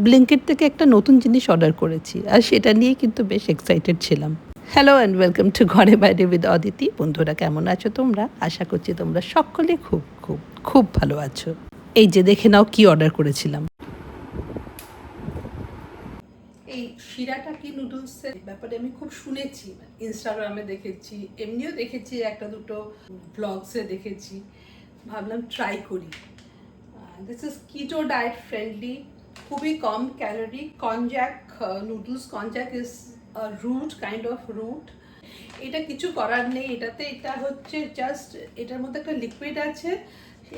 ব্লিঙ্কিট থেকে একটা নতুন জিনিস অর্ডার করেছি আর সেটা নিয়ে কিন্তু বেশ এক্সাইটেড ছিলাম। হ্যালো অ্যান্ড ওয়েলকাম টু ঘরে বাইরে উইথ অদিতি। বন্ধুরা, কেমন আছো তোমরা? আশা করছি তোমরা সকলে খুব খুব খুব ভালো আছো। এই যে দেখে নাও কি অর্ডার করেছিলাম। এই শিরাটাকি নুডলসের ব্যাপারে আমি খুব শুনেছি, ইনস্টাগ্রামে দেখেছি, এমনিও দেখেছি, একটা দুটো ব্লগসে দেখেছি। ভাবলাম ট্রাই করি। This is keto diet friendly, খুবই কম calorie. Konjac noodles, konjac is root, kind of root. এটা কিছু করার নেই এটাতে। এটা হচ্ছে জাস্ট, এটার মধ্যে একটা লিকুইড আছে,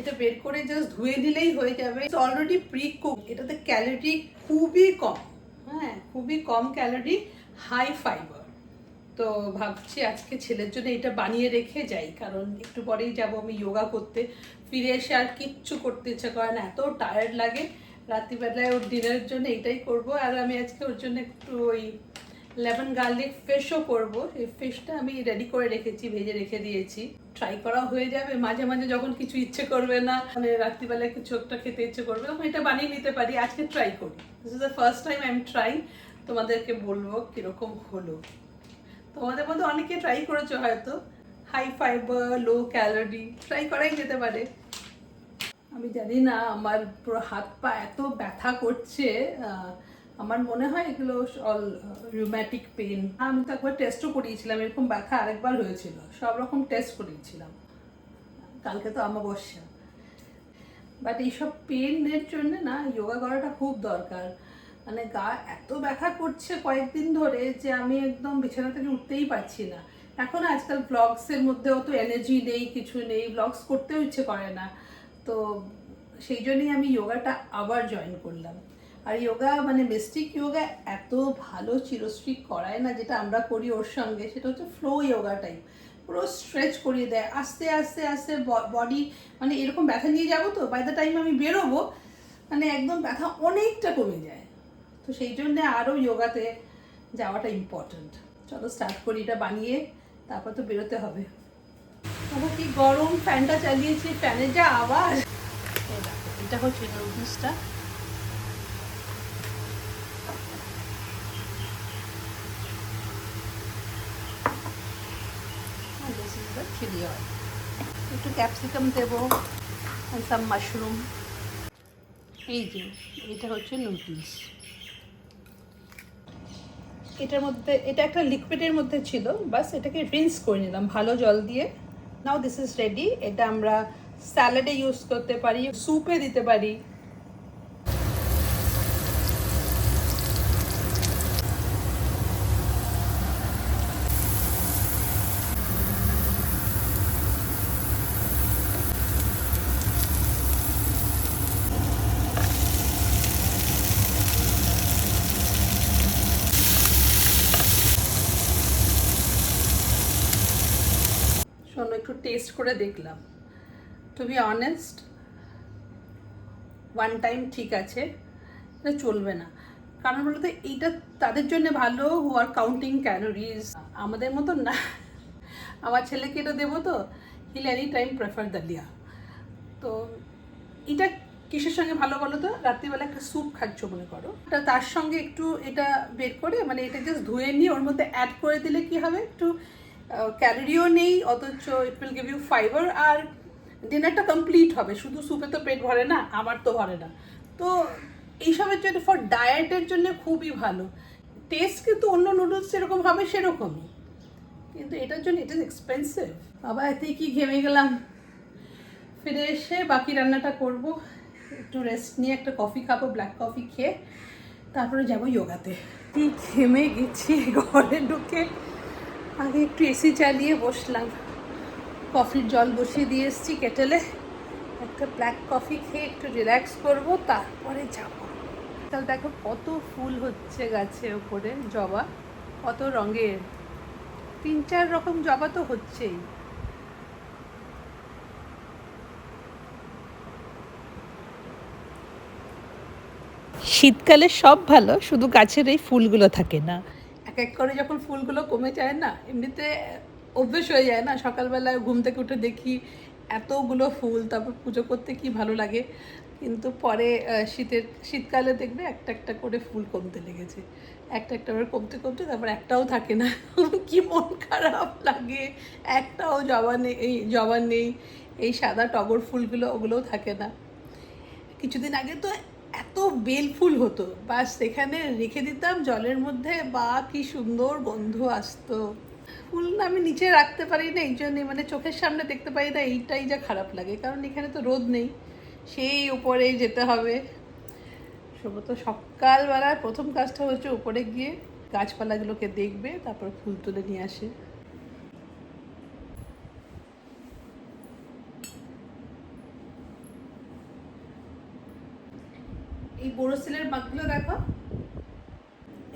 এটা বের করে জাস্ট ধুয়ে দিলেই হয়ে যাবে। Already pre cook. এটাতে ক্যালোরি খুবই কম, হ্যাঁ খুবই কম ক্যালোরি, হাই ফাইবার। তো ভাবছি আজকে ছেলের জন্য এটা বানিয়ে রেখে যাই, কারণ একটু পরেই যাব আমি যোগা করতে। ফিরে এসে আর কিচ্ছু করতে ইচ্ছা করে না, এত টায়ার্ড লাগে। রাত্রিবেলায় ওর ডিনারের জন্য এটাই করব। আর আমি আজকে ওর জন্য একটু ওই লেমন গার্লিক ফিশও করব। এই ফিশটা আমি রেডি করে রেখেছি, ভেজে রেখে দিয়েছি। ট্রাই করা হয়ে যাবে। মাঝে মাঝে যখন কিছু ইচ্ছে করবে না, মানে রাত্রিবেলায় কিছু একটা খেতে ইচ্ছে করবে, তখন এটা বানিয়ে নিতে পারি। আজকে ট্রাই করি। This is the first time I am try. তোমাদেরকে বলবো কিরকম হলো। তোমাদের মধ্যে অনেকে ট্রাই করেছো হয়তো। High fibre, low calorie, try করাই যেতে পারে। আমি জানি না, আমার পুরো হাত পা এত ব্যথা করছে। আমার মনে হয় এগুলো অল রিউম্যাটিক পেন। আমি তো একবার টেস্টও করিয়েছিলাম, এরকম ব্যথা আরেকবার হয়েছিল, সব রকম টেস্ট করিয়েছিলাম। কালকে তো অমাবস্যা। বাট এইসব পেনের জন্য না যোগা করাটা খুব দরকার। মানে গা এত ব্যথা করছে কয়েকদিন ধরে যে আমি একদম বিছানা থেকে উঠতেই পারছি না। এখন আজকাল ব্লগসের মধ্যে অত এনার্জি নেই, কিছু নেই, ব্লগস করতেও ইচ্ছে করে না। তো সেই জন্যই আমি যোগাটা আবার জয়েন করলাম। আর যোগা মানে মিস্টিক যোগা এত ভালো চিরস্ট্রিক করায় না, যেটা আমরা করি ওর সঙ্গে, সেটা হচ্ছে ফ্লো যোগা টাইপ। পুরো স্ট্রেচ করিয়ে দেয় আস্তে আস্তে আস্তে বডি। মানে এরকম ব্যথা নিয়ে যাবো তো বাই দ্য টাইম আমি বেরোবো, মানে একদম ব্যথা অনেকটা কমে যায়। তো সেই জন্যে আরও যোগাতে যাওয়াটা ইম্পর্ট্যান্ট। চলো স্টার্ট করি এটা বানিয়ে, তারপর তো বেরোতে হবে। তবে কি গরম, ফ্যানটা চালিয়েছি, ফ্যানের যা আওয়াজ। এটা হচ্ছে নুডলসটা। চিলি অয়েল, একটু ক্যাপসিকাম দেবো, সাম মাশরুম। এই যে এটা হচ্ছে নুডলস। এটার মধ্যে, এটা একটা লিকুইডের মধ্যে ছিল, বাস এটাকে রিন্স করে নিলাম ভালো জল দিয়ে। নাও দিস ইজ রেডি। এটা আমরা স্যালাডে ইউজ করতে পারি, স্যুপে দিতে পারি। শোনো, একটু টেস্ট করে দেখলাম। To be honest, one time ঠিক আছে, এটা চলবে না। কারণ বলতে এইটা তাদের জন্য ভালো হু আর কাউন্টিং ক্যালোরিজ, আমাদের মতো না। আমার ছেলেকে এটা দেবো তো he'll any time prefer dalia. তো এটা কিসের সঙ্গে ভালো বলো তো? রাত্রিবেলা একটা স্যুপ খাচ্ছ মনে করো, তার সঙ্গে একটু এটা বের করে, মানে এটা জাস্ট ধুয়ে নিয়ে ওর মধ্যে অ্যাড করে দিলে কি হবে, একটু ক্যালোরিও নেই, অথচ it will give you fibre, আর ডিনারটা কমপ্লিট হবে। শুধু স্যুপে তো পেট ভরে না, আমার তো ভরে না। তো এইসবের জন্য, ফর ডায়েটের জন্য খুবই ভালো। টেস্ট কিন্তু অন্য নুডলস যেরকম হবে সেরকমই, কিন্তু এটার জন্য ইট ইজ এক্সপেন্সিভ। বাবা, এতেই কি ঘেমে গেলাম। ফিরে এসে বাকি রান্নাটা করব, একটু রেস্ট নিয়ে একটা কফি খাবো, ব্ল্যাক কফি খেয়ে তারপরে যাবো যোগাতে। কি ঘেমে গেছি ঘরে ঢুকে। আগে একটু এসি চালিয়ে বসলাম, কফির জল বসিয়ে দিয়ে এসেছি কেটেলে। একটা ব্ল্যাক কফি খেয়ে একটু রিল্যাক্স করব, তারপরে যাবো। তাহলে দেখো কত ফুল হচ্ছে গাছে ওপরে, জবা কত রঙের, 3-4 রকম জবা তো হচ্ছেই। শীতকালে সব ভালো, শুধু গাছের এই ফুলগুলো থাকে না। এক এক করে যখন ফুলগুলো কমে যায় না, এমনিতে অভ্যেস হয়ে যায় না, সকালবেলায় ঘুম থেকে উঠে দেখি এতগুলো ফুল, তারপর পুজো করতে কি ভালো লাগে। কিন্তু পরে শীতকালে দেখবে একটা একটা করে ফুল কমতে লেগেছে, একটা একটা করে কমতে কমতে তারপর একটাও থাকে না। কি মন খারাপ লাগে, একটাও জবা নেই। এই সাদা টগর ফুলগুলো ওগুলোও থাকে না। কিছুদিন আগে তো এত বেল ফুল হতো, বাস সেখানে রেখে দিতাম জলের মধ্যে, বা কি সুন্দর গন্ধ আসতো। ফুল আমি নিচে রাখতে পারি না, এই জন্যে মানে চোখের সামনে দেখতে পারি না, এইটাই যা খারাপ লাগে, কারণ এখানে তো রোদ নেই, সেই উপরেই যেতে হবে। সম্ভবত সকালবেলার প্রথম কাজটা হচ্ছে উপরে গিয়ে গাছপালাগুলোকে দেখবে, তারপর ফুল তুলে নিয়ে আসে। এই বোরোসিলের মাগগুলো দেখো,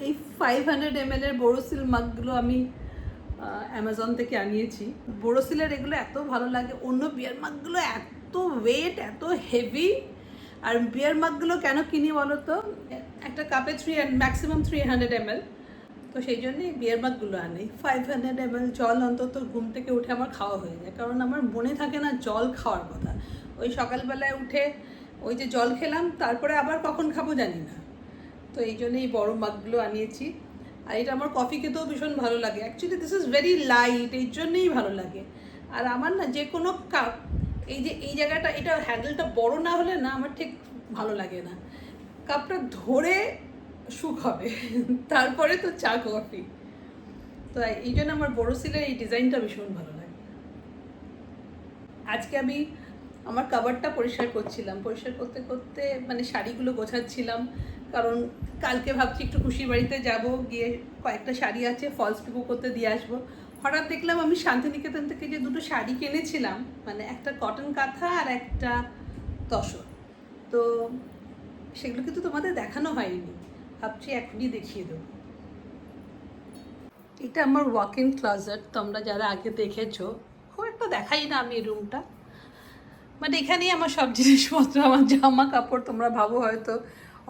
এই 500 ml এর বোরোসিল মাগগুলো আমি অ্যামাজন থেকে আনিয়েছি। বোরোসিলের এগুলো এত ভালো লাগে, অন্য বিয়ার মাগগুলো এত ওয়েট, এত হেভি। আর বিয়ার মাগগুলো কেন কিনি বলো তো, একটা কাপে ম্যাক্সিমাম 300 ml, তো সেই জন্যই বিয়ার মাগগুলো আনি। 500 ml জল অন্তত ঘুম থেকে উঠে আমার খাওয়া হয়ে যায়, কারণ আমার মনে থাকে না জল খাওয়ার কথা। ওই সকালবেলায় উঠে ওই যে জল খেলাম, তারপরে আবার কখন খাবো জানি না। তো এই জন্য এই বড়ো মাগগুলো আনিয়েছি। আর এটা আমার কফি খেতেও ভীষণ ভালো লাগে। Actually this is very light, এই জন্যেই ভালো লাগে। আর আমার না যে কোনো কাপ, এই যে এই জায়গাটা, এটা হ্যান্ডেলটা বড় না হলে না আমার ঠিক ভালো লাগে না। কাপটা ধরে সুখ হবে, তারপরে তো চা কফি। তো এই জন্য আমার বোরোসিলের এই ডিজাইনটা ভীষণ ভালো লাগে। আজকে আমি আমার কাভারটা পরিষ্কার করছিলাম, পরিষ্কার করতে করতে মানে শাড়িগুলো গোছাচ্ছিলাম, কারণ কালকে ভাবছি একটু খুশির বাড়িতে যাব, গিয়ে কয়েকটা শাড়ি আছে ফলস পিকো করতে দিয়ে আসবো। হঠাৎ দেখলাম আমি শান্তিনিকেতন থেকে যে দুটো শাড়ি কিনেছিলাম, মানে একটা কটন কাঁথা আর একটা তসর, তো সেগুলো কিন্তু তোমাদের দেখানো হয়নি, ভাবছি এখনই দেখিয়ে দেবো। এটা আমার ওয়াক ইন ক্লোজেট, তোমরা যারা আগে দেখেছো, খুব একটা দেখাই না আমি এই রুমটা, মানে এখানেই আমার সব জিনিসপত্র, আমার জামা কাপড়। তোমরা ভাবো হয়তো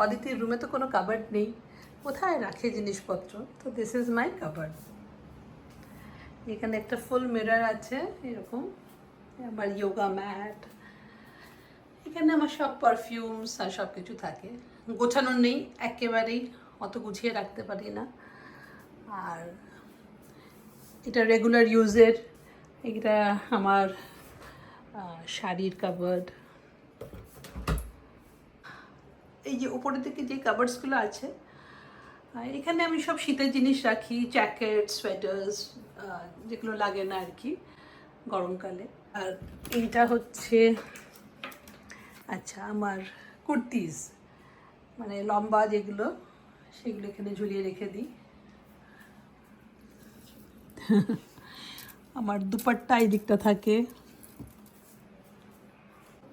অদিতির রুমে তো কোনো কাবার্ড নেই, কোথায় রাখে জিনিসপত্র, তো দিস ইজ মাই কাবার্ড। এখানে একটা ফুল মিরর আছে এরকম, আমার যোগা ম্যাট, এখানে আমার সব পারফিউমস আর সব কিছু থাকে। গোছানো নেই একেবারেই, অত গুছিয়ে রাখতে পারি না। আর এটা রেগুলার ইউজের, এটা আমার শাড়ির কাবার্ড। এই যে উপরের দিকে যে কাবার্ডসগুলো আছে, এখানে আমি সব শীতের জিনিস রাখি, জ্যাকেট, সোয়েটার্স, যেগুলো লাগে না আর কি গরমকালে। আর এইটা হচ্ছে আচ্ছা আমার কুর্তিজ, মানে লম্বা যেগুলো, সেগুলো এখানে ঝুলিয়ে রেখে দিই। আমার দুপাট্টা এই দিকটা থাকে,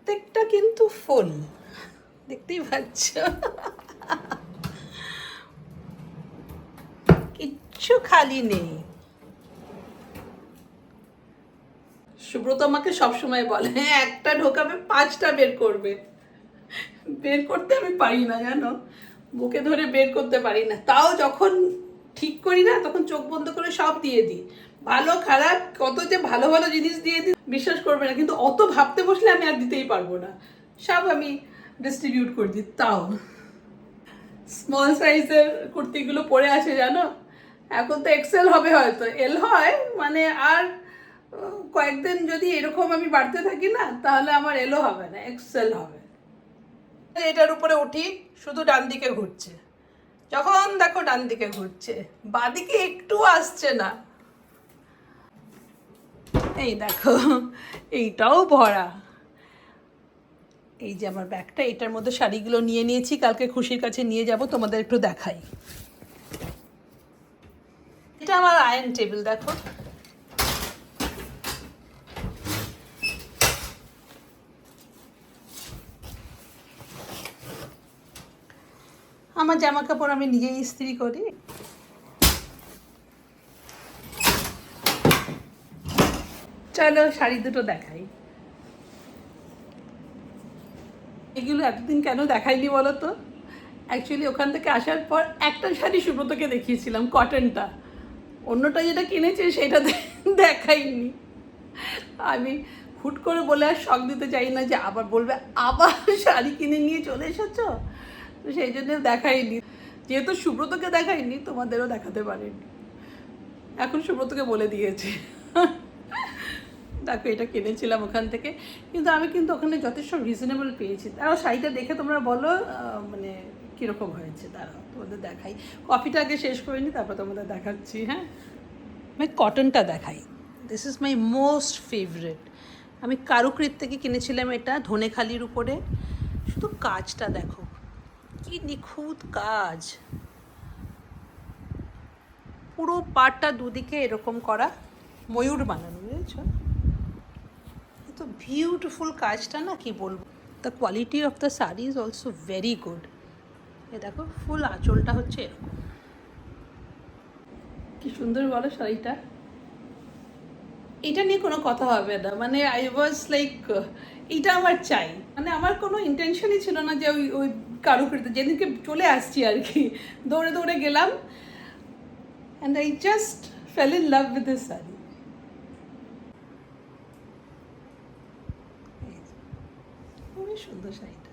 প্রত্যেকটা কিন্তু ফুল, দেখতেই পাচ্ছ, কিচ্ছু খালি নেই। সুব্রত আমাকে সবসময় বলে, হ্যাঁ একটা ঢোকাবে 5টা বের করবে। বের করতে আমি পারি না জানো, বুকে ধরে বের করতে পারি না। তাও যখন ঠিক করি না, তখন চোখ বন্ধ করে সব দিয়ে দিই, ভালো খারাপ কত যে ভালো ভালো জিনিস দিয়ে দিই বিশ্বাস করবে না। কিন্তু অত ভাবতে বসলে আমি আর দিতেই পারবো না, সব আমি ডিস্ট্রিবিউট করে দিই। তাও স্মল সাইজের কুর্তিগুলো পরে আছে জানো, এখন তো এক্সেল হবে, হয়তো এল হয়, মানে আর কয়েকদিন যদি এরকম আমি বাড়তে থাকি না, তাহলে আমার এলও হবে না, এক্সেল হবে। এটার উপরে উঠি, শুধু ডান দিকে ঘুরছে, যখন দেখো ডান দিকে ঘুরছে, বাঁদিকে একটু আসছে না। এই দেখো এইটাও ভরা। এই যে আমার ব্যাগটা, এটার মধ্যে শাড়িগুলো নিয়ে নিয়েছি, কালকে খুশির কাছে নিয়ে যাব, তোমাদের একটু দেখাই। এটা আমার আয়রন টেবিল, দেখো আমার জামা কাপড় আমি নিজেই ইস্ত্রি করি। চলো শাড়ি দুটো দেখাই। এগুলো এতদিন কেন দেখাইনি বলো তো, অ্যাকচুয়ালি ওখান থেকে আসার পর একটা শাড়ি সুব্রতকে দেখিয়েছিলাম, কটনটা, অন্যটা যেটা কিনেছে সেটা দেখাইনি। আমি হুট করে বলে আর শখ দিতে চাই না যে আবার বলবে আবার শাড়ি কিনে নিয়ে চলে এসেছো, তো সেই জন্য দেখাইনি। যেহেতু সুব্রতকে দেখাইনি, তোমাদেরও দেখাতে পারিনি। এখন সুব্রতকে বলে দিয়েছে। দেখো এটা কিনেছিলাম ওখান থেকে, কিন্তু আমি কিন্তু ওখানে যথেষ্ট রিজনেবল পেয়েছি। তারাও শাড়িটা দেখে তোমরা বলো মানে কীরকম হয়েছে, তারাও তোমাদের দেখাই। কফিটা আগে শেষ করে নি, তারপর তোমাদের দেখাচ্ছি। হ্যাঁ, আমি কটনটা দেখাই। This is my most favourite. আমি কারুকৃত থেকে কিনেছিলাম এটা, ধনেখালির উপরে। শুধু কাজটা দেখো, কি নিখুঁত কাজ, পুরো পাটটা দুদিকে এরকম করা, ময়ূর বানানো, বুঝেছো? তো বিউটিফুল কাজটা না, কি বলবো। The quality of the sari is also very good. এ দেখো ফুল আঁচলটা হচ্ছে এরকম, কি সুন্দর বলো শাড়িটা। এটা নিয়ে কোনো কথা হবে না, মানে আই ওয়াজ লাইক এটা আমার চাই, মানে আমার কোনো ইন্টেনশনই ছিল না যে ওই ওই কারুকৃত। যেদিনকে চলে আসছি আর কি, দৌড়ে দৌড়ে গেলাম, and I just fail in love with this sari. খুবই সুন্দর শাড়িটা।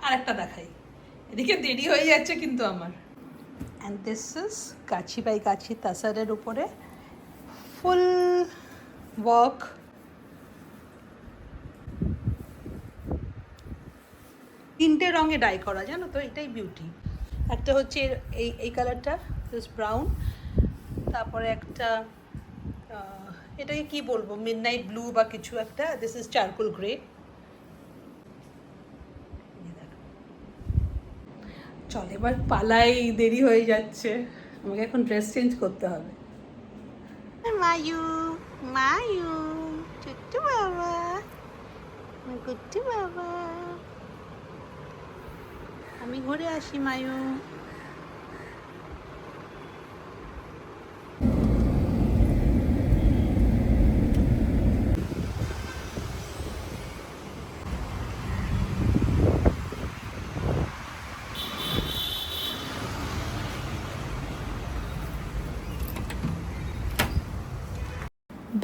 আর একটা দেখাই, এদিকে দেরি হয়ে যাচ্ছে কিন্তু আমার। অ্যান্ড দিস ইজ কাছি বাই কাছি তাসারের উপরে ফুল ওয়ার্ক। তিনটে রঙে ডাই করা, জানো তো, এটাই বিউটি। একটা হচ্ছে এই এই কালারটা, দিস ব্রাউন, তারপরে একটা এটাকে কি বলবো, মিডনাইট ব্লু বা কিছু একটা, দিস ইজ চারকোল গ্রে। চল এবার পালাই, দেরি হয়ে যাচ্ছে, আমাকে এখন ড্রেস চেঞ্জ করতে হবে। মায়ু মায়ু, চুট্টু বাবা, গুট্টু বাবা, আমি ঘুরে আসি মায়ু।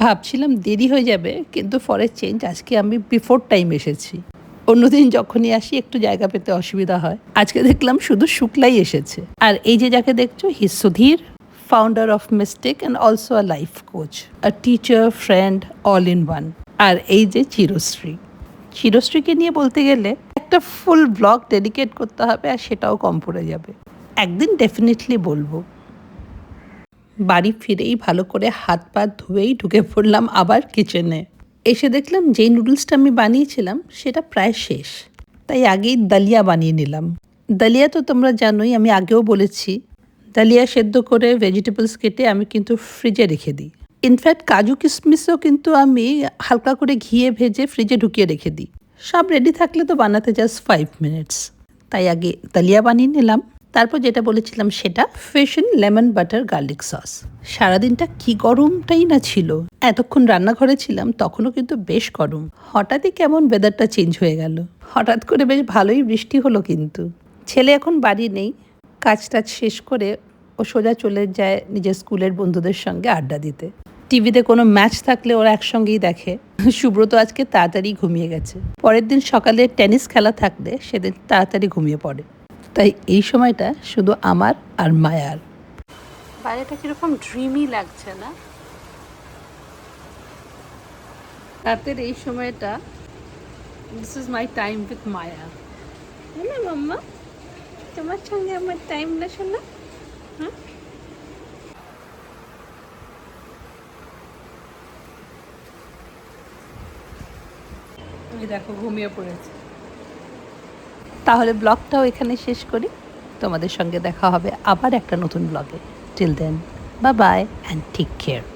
ভাবছিলাম দেরি হয়ে যাবে, কিন্তু ফরের চেঞ্জ, আজকে আমি বিফোর টাইম এসেছি। অন্যদিন যখনই আসি একটু জায়গা পেতে অসুবিধা হয়, আজকে দেখলাম শুধু শুক্লাই এসেছে। আর এই যে যাকে দেখছো, he Sudhir, founder of mistake and also a life coach, a teacher, friend, all in one. আর এই যে চিরশ্রী, চিরশ্রীকে নিয়ে বলতে গেলে একটা ফুল ব্লগ ডেডিকেট করতে হবে, আর সেটাও কম পড়ে যাবে। একদিন ডেফিনেটলি বলবো। বাড়ি ফিরেই ভালো করে হাত পা ধুয়েই ঢুকে পড়লাম আবার কিচেনে। এসে দেখলাম যেই নুডলসটা আমি বানিয়েছিলাম সেটা প্রায় শেষ, তাই আগেই দালিয়া বানিয়ে নিলাম। দালিয়া তো তোমরা জানোই, আমি আগেও বলেছি, দালিয়া সেদ্ধ করে ভেজিটেবলস কেটে আমি কিন্তু ফ্রিজে রেখে দিই। ইনফ্যাক্ট কাজু কিশমিশও কিন্তু আমি হালকা করে ঘিয়ে ভেজে ফ্রিজে ঢুকিয়ে রেখে দিই। সব রেডি থাকলে তো বানাতে জাস্ট 5 মিনিটস। তাই আগে দালিয়া বানিয়ে নিলাম, তারপর যেটা বলেছিলাম সেটা fish and lemon butter garlic sauce. সারাদিনটা কি গরমটাই না ছিল, এতক্ষণ রান্নাঘরে ছিলাম তখনও কিন্তু বেশ গরম। হঠাৎই কেমন ওয়েদারটা চেঞ্জ হয়ে গেল, হঠাৎ করে বেশ ভালোই বৃষ্টি হলো। কিন্তু ছেলে এখন বাড়ি নেই, কাজ টাজ শেষ করে ও সোজা চলে যায় নিজের স্কুলের বন্ধুদের সঙ্গে আড্ডা দিতে। টিভিতে কোনো ম্যাচ থাকলে ওরা একসঙ্গেই দেখে। সুব্রত আজকে তাড়াতাড়ি ঘুমিয়ে গেছে, পরের দিন সকালে টেনিস খেলা থাকলে সেদিন তাড়াতাড়ি ঘুমিয়ে পড়ে। তাই এই সময়টা শুধু আমার আর মায়ার। বাইরেটা কিরকম ড্রিমি লাগছে না, রাতের এই সময়টা। This is my time with Maya. না মাম্মা, তোমার সঙ্গে আমার টাইম না শোনা? হ্যাঁ, তুমি দেখো ঘুমিয়ে পড়েছে। তাহলে ব্লগটাও এখানে শেষ করি, তোমাদের সঙ্গে দেখা হবে আবার একটা নতুন ব্লগে। Till then, bye bye and take care.